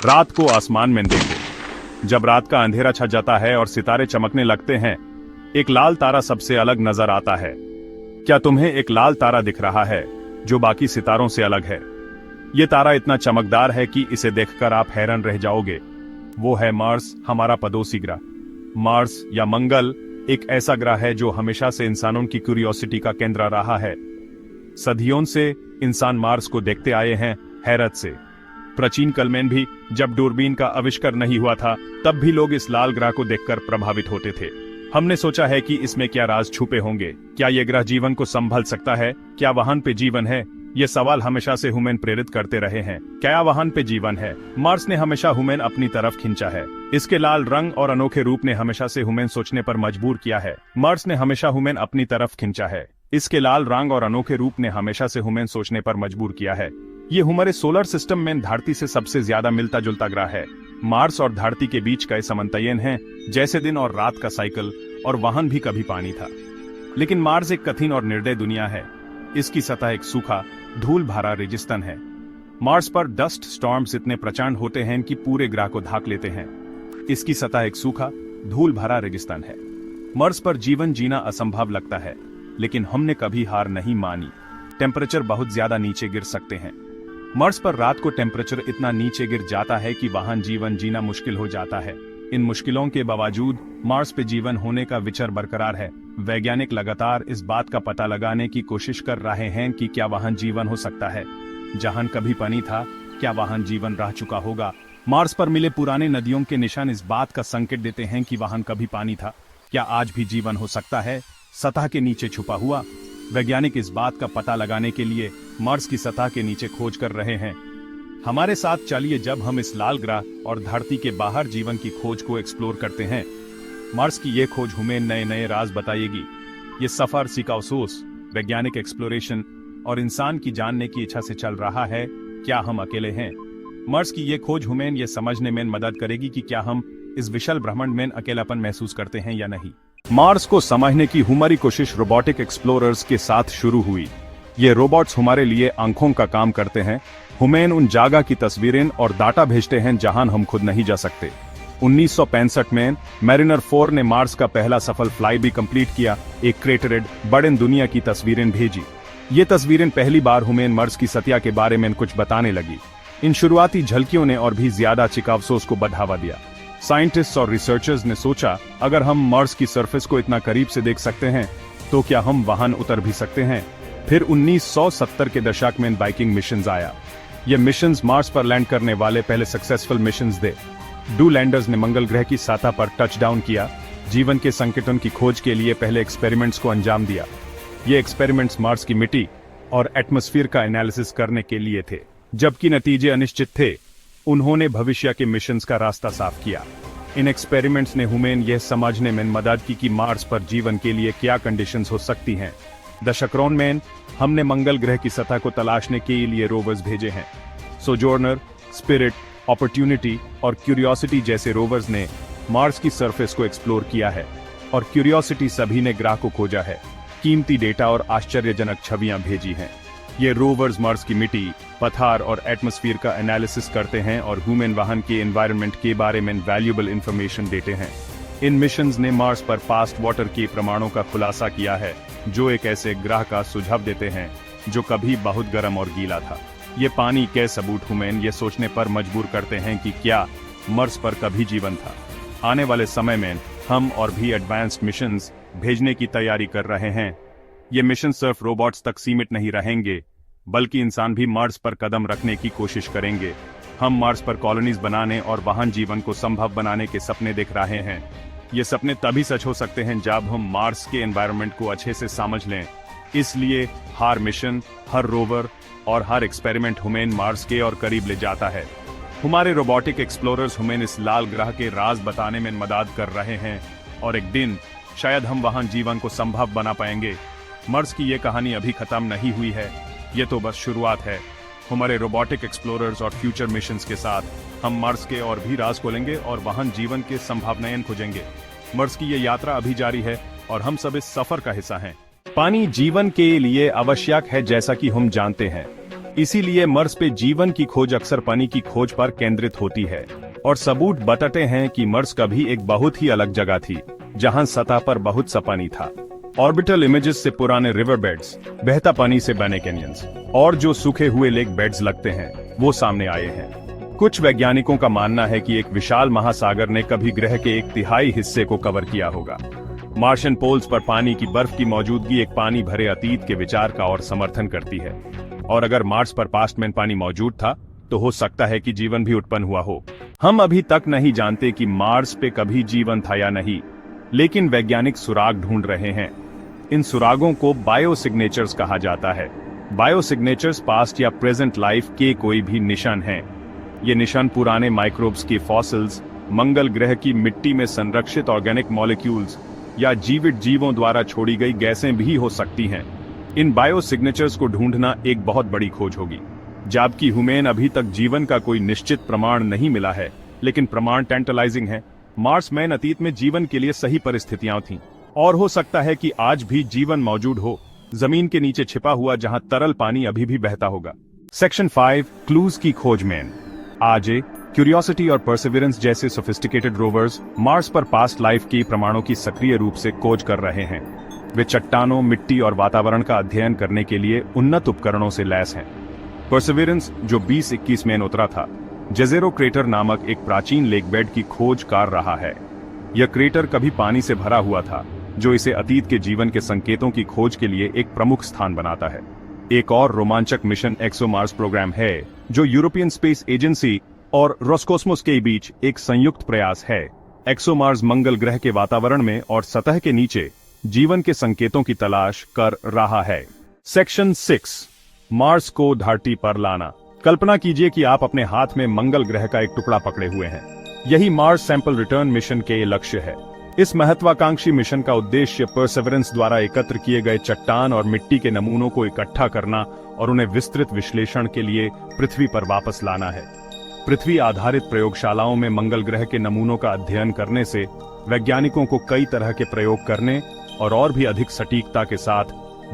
रात को आसमान में देखो। जब रात का अंधेरा छा जाता है और सितारे चमकने लगते हैं, एक लाल तारा सबसे अलग नजर आता है। क्या तुम्हें एक लाल तारा दिख रहा है जो बाकी सितारों से अलग है? ये तारा इतना चमकदार है कि इसे देखकर आप हैरान रह जाओगे। वो है मार्स, हमारा पड़ोसी ग्रह। मार्स या मंगल एक ऐसा ग्रह है जो हमेशा से इंसानों की क्यूरियोसिटी का केंद्र रहा है। सदियों से इंसान मार्स को देखते आए हैं हैरत से। प्राचीन काल में भी जब दूरबीन का आविष्कार नहीं हुआ था, तब भी लोग इस लाल ग्रह को देखकर प्रभावित होते थे। हमने सोचा है कि इसमें क्या राज छुपे होंगे। क्या यह ग्रह जीवन को संभाल सकता है? क्या वहां पे जीवन है? ये सवाल हमेशा से ह्यूमन प्रेरित करते रहे हैं। क्या वहां पे जीवन है? मार्स ने हमेशा ह्यूमन अपनी तरफ खींचा है। इसके लाल रंग और अनोखे रूप ने हमेशा से ह्यूमन सोचने पर मजबूर किया है। मार्स ने हमेशा ह्यूमन अपनी तरफ खींचा है। इसके लाल रंग और अनोखे रूप ने हमेशा से ह्यूमन सोचने पर मजबूर किया है। ये हमारे सोलर सिस्टम में धरती से सबसे ज्यादा मिलता जुलता ग्रह है। मार्स और धरती के बीच का समन्वयन है, जैसे दिन और रात का साइकिल, और वहां भी कभी पानी था। लेकिन मार्स एक कठिन और निर्दय दुनिया है। इसकी सतह एक सूखा, धूल भरा रेगिस्तान है। मार्स पर डस्ट स्टॉर्म्स इतने प्रचंड होते हैं कि पूरे ग्रह को ढक लेते हैं। इसकी सतह एक सूखा, धूल भरा रेगिस्तान है। मार्स पर जीवन जीना असंभव लगता है, लेकिन हमने कभी हार नहीं मानी। टेम्परेचर बहुत ज्यादा नीचे गिर सकते हैं। मार्स पर रात को टेम्परेचर इतना नीचे गिर जाता है कि वहां जीवन जीना मुश्किल हो जाता है। इन मुश्किलों के बावजूद मार्स पे जीवन होने का विचार बरकरार है। वैज्ञानिक लगातार इस बात का पता लगाने की कोशिश कर रहे हैं कि क्या वहां जीवन हो सकता है। जहां कभी पानी था, क्या वहां जीवन रह चुका होगा? मार्स पर मिले पुराने नदियों के निशान इस बात का संकेत देते हैं कि वहां कभी पानी था। क्या आज भी जीवन हो सकता है सतह के नीचे छुपा हुआ? वैज्ञानिक इस बात का पता लगाने के लिए मार्स की सतह के नीचे खोज कर रहे हैं। हमारे साथ चलिए जब हम इस लाल ग्रह और धरती के बाहर जीवन की खोज को एक्सप्लोर करते हैं। मार्स की ये खोज हमें नए नए राज बताएगी। ये सफर सीखा अफसोस, वैज्ञानिक एक्सप्लोरेशन और इंसान की जानने की इच्छा से चल रहा है। क्या हम अकेले हैं? मार्स की ये खोज हमें ये समझने में मदद करेगी कि क्या हम इस विशाल ब्रह्मांड में अकेलापन महसूस करते हैं या नहीं। मार्स को समझने की हमारी कोशिश रोबोटिक एक्सप्लोरर्स के साथ शुरू हुई। ये रोबोट्स हमारे लिए आंखों का काम करते हैं। हमें उन जगह की तस्वीरें और डाटा भेजते हैं जहां हम खुद नहीं जा सकते। 1965 में मैरिनर 4 ने मार्स का पहला सफल फ्लाई भी कंप्लीट किया। एक क्रेटरेड बड़े दुनिया की तस्वीरें भेजी। ये तस्वीरें पहली बार हमें मार्स की सत्या के बारे में कुछ बताने लगी। इन शुरुआती झलकियों ने और भी ज्यादा चिकावसोस को बढ़ावा दिया। साइंटिस्ट्स और रिसर्चर्स ने सोचा, अगर हम मार्स की सरफेस को इतना करीब से देख सकते हैं, तो क्या हम वहां उतर भी सकते हैं? फिर 1970 के दशक में बाइकिंग मिशंस आया। ये मिशंस मार्स पर लैंड करने वाले पहले सक्सेसफुल मिशंस थे। 2 लैंडर्स ने मंगल ग्रह की सतह पर टचडाउन किया। जीवन के संकेतों की खोज के लिए पहले एक्सपेरिमेंट्स को अंजाम दिया। ये एक्सपेरिमेंट्स मार्स की मिट्टी और एटमॉस्फेयर का एनालिसिस करने के लिए थे। जबकि नतीजे अनिश्चित थे, उन्होंने भविष्य के मिशंस का रास्ता साफ किया। इन एक्सपेरिमेंट्स ने हमें यह समझने में मदद की कि मार्स पर जीवन के लिए क्या कंडीशंस हो सकती हैं। दशकों में हमने मंगल ग्रह की सतह को तलाशने के लिए रोवर्स भेजे हैं। सोजोर्नर, स्पिरिट, अपॉर्चुनिटी और क्यूरियोसिटी जैसे रोवर्स ने मार्स की सरफेस को एक्सप्लोर किया है, और क्यूरियोसिटी सभी ने ग्रह को खोजा है, कीमती डेटा और आश्चर्यजनक छवियां भेजी हैं। ये रोवर्स मार्स की मिट्टी, पत्थर और एटमॉस्फेयर का एनालिसिस करते हैं और ह्यूमन वाहन के एनवायरनमेंट के बारे में वैल्यूएबल इंफॉर्मेशन देते हैं। इन मिशंस ने मार्स पर पास्ट वाटर के प्रमाणों का खुलासा किया है, जो एक ऐसे ग्रह का सुझाव देते हैं जो कभी बहुत गर्म और गीला था। ये पानी के सबूत हमें ये सोचने पर मजबूर करते हैं कि क्या मार्स पर कभी जीवन था। आने वाले समय में हम और भी एडवांस्ड मिशंस भेजने की तैयारी कर रहे हैं। ये मिशन सिर्फ रोबोट्स तक सीमित नहीं रहेंगे, बल्कि इंसान भी मार्स पर कदम रखने की कोशिश करेंगे। हम मार्स पर कॉलोनीज बनाने और वहां जीवन को संभव बनाने के सपने देख रहे हैं। ये सपने तभी सच हो सकते हैं जब हम मार्स के एनवायरनमेंट को अच्छे से समझ लें। इसलिए हर मिशन, हर रोवर और हर एक्सपेरिमेंट हमें मार्स के और करीब ले जाता है। हमारे रोबोटिक एक्सप्लोरर्स हमें इस लाल ग्रह के राज बताने में मदद कर रहे हैं, और एक दिन शायद हम वहां जीवन को संभव बना पाएंगे। मार्स की ये कहानी अभी खत्म नहीं हुई है, ये तो बस शुरुआत है। हमारे रोबोटिक एक्सप्लोरर्स और फ्यूचर मिशंस के साथ हम मार्स के और भी राज खोलेंगे और वहां जीवन के संभावनाएं खोजेंगे। मार्स की ये यात्रा अभी जारी है और हम सब इस सफर का हिस्सा हैं। पानी जीवन के लिए आवश्यक है, जैसा कि हम जानते हैं। इसीलिए मार्स पे जीवन की खोज अक्सर पानी की खोज पर केंद्रित होती है और सबूत बताते हैं कि मार्स कभी एक बहुत ही अलग जगह थी जहां सतह पर बहुत सा पानी था। ऑर्बिटल इमेजेस से पुराने रिवर बेड्स, बहता पानी से बने कैनियंस और जो सूखे हुए लेक बेड्स लगते हैं वो सामने आए हैं। कुछ वैज्ञानिकों का मानना है कि एक विशाल महासागर ने कभी ग्रह के 1/3 हिस्से को कवर किया होगा। मार्शियन पोल्स पर पानी की बर्फ की मौजूदगी एक पानी भरे अतीत के विचार का और समर्थन करती है। और अगर मार्स पर पास्ट में पानी मौजूद था तो हो सकता है कि जीवन भी उत्पन्न हुआ हो। हम अभी तक नहीं जानते कि मार्स पे कभी जीवन था या नहीं, लेकिन वैज्ञानिक सुराग ढूंढ रहे हैं। इन सुरागों को बायोसिग्नेचर्स कहा जाता है। बायोसिग्नेचर्स पास्ट या प्रेजेंट लाइफ के कोई भी निशान हैं। ये निशान पुराने माइक्रोब्स की फॉसिल्स, मंगल ग्रह की मिट्टी में संरक्षित ऑर्गेनिक मॉलिक्यूल्स या जीवित जीवों द्वारा छोड़ी गई गैसें भी हो सकती हैं। इन बायोसिग्नेचर्स को ढूंढना एक बहुत बड़ी खोज होगी। जबकि ह्यूमन अभी तक जीवन का कोई निश्चित प्रमाण नहीं मिला है, लेकिन प्रमाण टेंटलाइजिंग है। मार्स में अतीत में जीवन के लिए सही परिस्थितियां थीं और हो सकता है कि आज भी जीवन मौजूद हो, जमीन के नीचे छिपा हुआ जहां तरल पानी अभी भी बहता होगा। सेक्शन 5 क्लूज की खोज में आजे, क्यूरियोसिटी और परसिवरेंस जैसे सोफिस्टिकेटेड रोवर्स मार्स पर पास्ट लाइफ की प्रमाणों की सक्रिय रूप से खोज कर रहे हैं। वे चट्टानों, मिट्टी और वातावरण का अध्ययन करने के लिए उन्नत उपकरणों से लैस हैं। परसिवरेंस जो 2021 में उतरा था, जेजेरो क्रेटर नामक एक प्राचीन लेक बेड की खोज कर रहा है। यह क्रेटर कभी पानी से भरा हुआ था, जो इसे अतीत के जीवन के संकेतों की खोज के लिए एक प्रमुख स्थान बनाता है। एक और रोमांचक मिशन एक्सोमार्स प्रोग्राम है, जो यूरोपियन स्पेस एजेंसी और रोस्कोस्मोस के बीच एक संयुक्त प्रयास है। एक्सोमार्स मंगल ग्रह के वातावरण में और सतह के नीचे जीवन के संकेतों की तलाश कर रहा है। सेक्शन 6 मार्स को धरती पर लाना। कल्पना कीजिए कि आप अपने हाथ में मंगल ग्रह का एक टुकड़ा पकड़े हुए हैं। यही मार्स सैंपल रिटर्न मिशन के लक्ष्य है। इस महत्वाकांक्षी मिशन का उद्देश्य परसेवरेंस द्वारा एकत्र किए गए चट्टान और मिट्टी के नमूनों को इकट्ठा करना और उन्हें विस्तृत विश्लेषण के लिए पृथ्वी पर वापस लाना है। पृथ्वी आधारित प्रयोगशालाओं में मंगल ग्रह के नमूनों का अध्ययन करने से वैज्ञानिकों को कई तरह के प्रयोग करने और भी अधिक सटीकता के साथ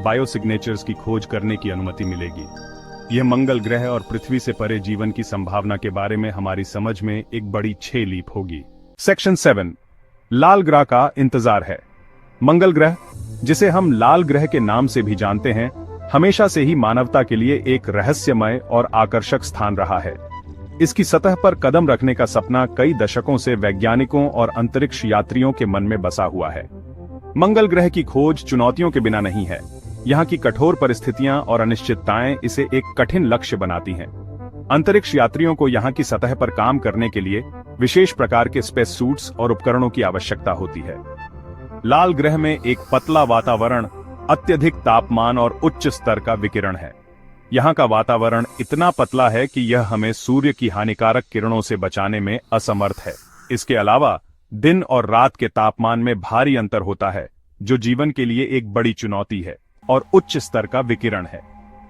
बायोसिग्नेचर्स की खोज करने की अनुमति मिलेगी। यह मंगल ग्रह और पृथ्वी से परे जीवन की संभावना के बारे में हमारी समझ में एक बड़ी 6 लीप होगी। सेक्शन 7 लाल ग्रह का इंतजार है। मंगल ग्रह, जिसे हम लाल ग्रह के नाम से भी जानते हैं, हमेशा से ही मानवता के लिए एक रहस्यमय और आकर्षक स्थान रहा है। इसकी सतह पर कदम रखने का सपना कई दशकों से वैज्ञानिकों और अंतरिक्ष यात्रियों के मन में बसा हुआ है। मंगल ग्रह की खोज चुनौतियों के बिना नहीं है। यहाँ की कठोर परिस्थितियां और अनिश्चितताएं इसे एक कठिन लक्ष्य बनाती हैं। अंतरिक्ष यात्रियों को यहाँ की सतह पर काम करने के लिए विशेष प्रकार के स्पेस सूट्स और उपकरणों की आवश्यकता होती है। लाल ग्रह में एक पतला वातावरण, अत्यधिक तापमान और उच्च स्तर का विकिरण है। यहाँ का वातावरण इतना पतला है कि यह हमें सूर्य की हानिकारक किरणों से बचाने में असमर्थ है। इसके अलावा दिन और रात के तापमान में भारी अंतर होता है, जो जीवन के लिए एक बड़ी चुनौती है। और उच्च स्तर का विकिरण है।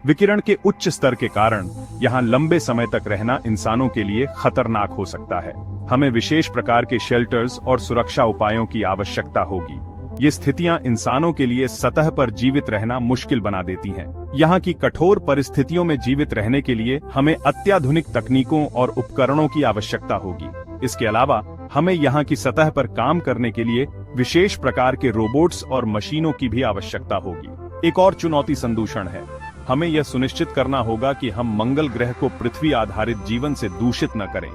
विकिरण के उच्च स्तर के कारण यहाँ लंबे समय तक रहना इंसानों के लिए खतरनाक हो सकता है। हमें विशेष प्रकार के शेल्टर्स और सुरक्षा उपायों की आवश्यकता होगी। ये स्थितियां इंसानों के लिए सतह पर जीवित रहना मुश्किल बना देती हैं। यहाँ की कठोर परिस्थितियों में जीवित रहने के लिए हमें अत्याधुनिक तकनीकों और उपकरणों की आवश्यकता होगी। इसके अलावा हमें यहाँ की सतह पर काम करने के लिए विशेष प्रकार के रोबोट्स और मशीनों की भी आवश्यकता होगी। एक और चुनौती संदूषण है। हमें यह सुनिश्चित करना होगा कि हम मंगल ग्रह को पृथ्वी आधारित जीवन से दूषित न करें।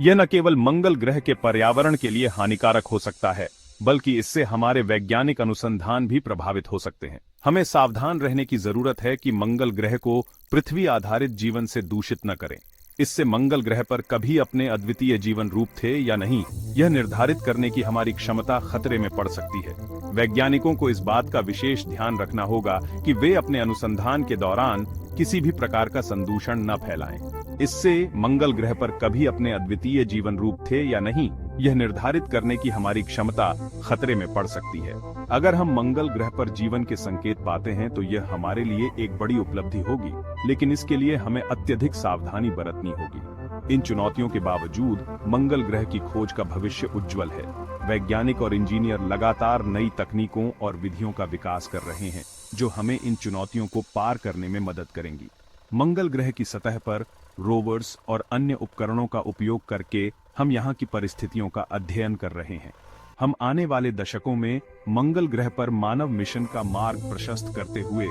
यह न केवल मंगल ग्रह के पर्यावरण के लिए हानिकारक हो सकता है, बल्कि इससे हमारे वैज्ञानिक अनुसंधान भी प्रभावित हो सकते हैं। हमें सावधान रहने की जरूरत है कि मंगल ग्रह को पृथ्वी आधारित जीवन से दूषित न करें। इससे मंगल ग्रह पर कभी अपने अद्वितीय जीवन रूप थे या नहीं, यह निर्धारित करने की हमारी क्षमता खतरे में पड़ सकती है। वैज्ञानिकों को इस बात का विशेष ध्यान रखना होगा कि वे अपने अनुसंधान के दौरान किसी भी प्रकार का संदूषण न फैलाएं। इससे मंगल ग्रह पर कभी अपने अद्वितीय जीवन रूप थे या नहीं, यह निर्धारित करने की हमारी क्षमता खतरे में पड़ सकती है। अगर हम मंगल ग्रह पर जीवन के संकेत पाते हैं तो यह हमारे लिए एक बड़ी उपलब्धि होगी, लेकिन इसके लिए हमें अत्यधिक सावधानी बरतनी होगी। इन चुनौतियों के बावजूद मंगल ग्रह की खोज का भविष्य उज्जवल है। वैज्ञानिक और इंजीनियर लगातार नई तकनीकों और विधियों का विकास कर रहे हैं, जो हमें इन चुनौतियों को पार करने में मदद करेंगी। मंगल ग्रह की सतह पर रोवर्स और अन्य उपकरणों का उपयोग करके हम यहाँ की परिस्थितियों का अध्ययन कर रहे हैं। हम आने वाले दशकों में मंगल ग्रह पर मानव मिशन का मार्ग प्रशस्त करते हुए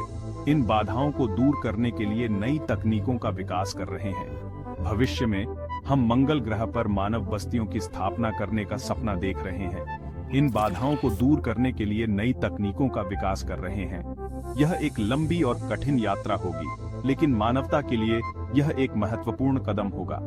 इन बाधाओं को दूर करने के लिए नई तकनीकों का विकास कर रहे हैं। भविष्य में हम मंगल ग्रह पर मानव बस्तियों की स्थापना करने का सपना देख रहे हैं। इन बाधाओं को दूर करने के लिए नई तकनीकों का विकास कर रहे हैं। यह एक लंबी और कठिन यात्रा होगी, लेकिन मानवता के लिए यह एक महत्वपूर्ण कदम होगा।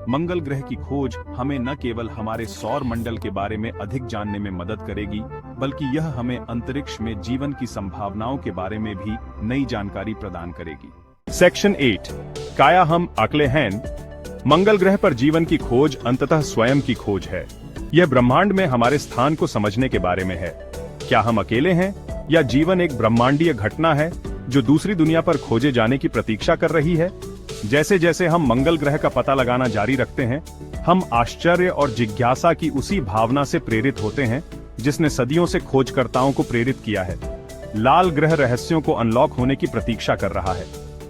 मंगल ग्रह की खोज हमें न केवल हमारे सौर मंडल के बारे में अधिक जानने में मदद करेगी, बल्कि यह हमें अंतरिक्ष में जीवन की संभावनाओं के बारे में भी नई जानकारी प्रदान करेगी। सेक्शन 8 काया हम अकेले हैं। मंगल ग्रह पर जीवन की खोज अंततः स्वयं की खोज है। यह ब्रह्मांड में हमारे स्थान को समझने के बारे में है। क्या हम अकेले हैं या जीवन एक ब्रह्मांडीय घटना है जो दूसरी दुनिया पर खोजे जाने की प्रतीक्षा कर रही है? जैसे जैसे हम मंगल ग्रह का पता लगाना जारी रखते हैं, हम आश्चर्य और जिज्ञासा की उसी भावना से प्रेरित होते हैं जिसने सदियों से खोजकर्ताओं को प्रेरित किया है। लाल ग्रह रहस्यों को अनलॉक होने की प्रतीक्षा कर रहा है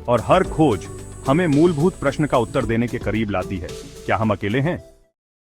और हर खोज हमें मूलभूत प्रश्न का उत्तर देने के करीब लाती है। क्या हम अकेले हैं?